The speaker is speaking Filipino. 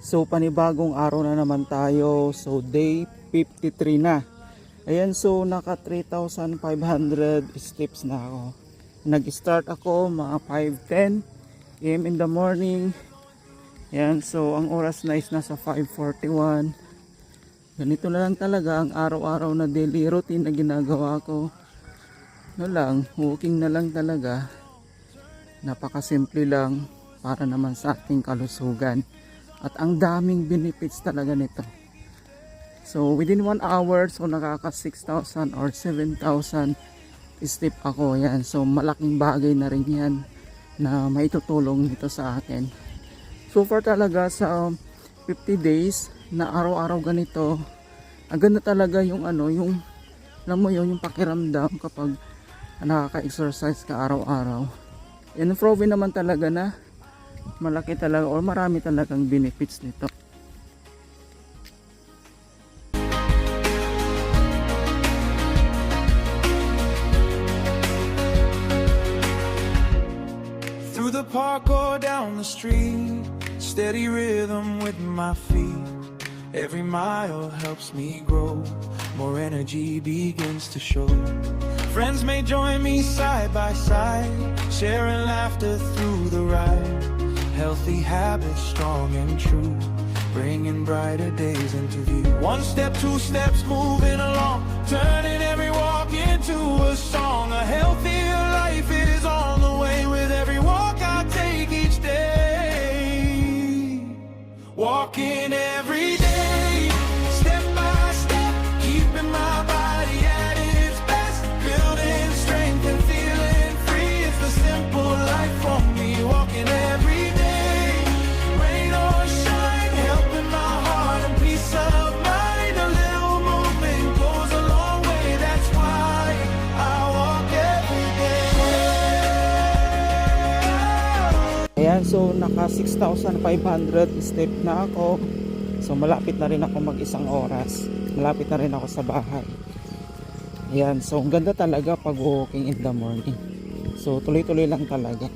So panibagong araw na naman tayo. So day 53 na. Ayan, so naka 3,500 steps na ako. Nag-start ako mga 5:10 AM in the morning. Ayan, so ang oras na is nasa 5:41. Ganito na lang talaga ang araw-araw na daily routine na ginagawa ko. Ano lang, walking na lang talaga. Napakasimple lang para naman sa ating kalusugan. At ang daming benefits talaga nito. So within 1 hour, so nakaka 6,000 or 7,000 step ako. Yan. So malaking bagay na rin yan na maitutulong dito sa akin. So far talaga sa 50 days na araw-araw ganito, ang ganda talaga yung yung alam mo yung pakiramdam kapag nakaka-exercise ka araw-araw. And proven naman talaga na malaki talaga o marami talagang benefits nito. Through the park or down the street, steady rhythm with my feet. Every mile helps me grow, more energy begins to show. Friends may join me side by side, sharing laughter through the ride. Healthy habits, strong and true, bringing brighter days into view. 1 step, 2 steps, moving along, turning every walk into a song. A healthier life is on the way with every walk I take each day. Walking every day, step by step, keeping my body at its best, building strength and feeling free. It's the simple life for me, walking every day. Ayan, so naka 6,500 step na ako. So malapit na rin ako mag-1 oras. Malapit na rin ako sa bahay. Ayan, so ang ganda talaga pag walking in the morning. So tuloy-tuloy lang talaga.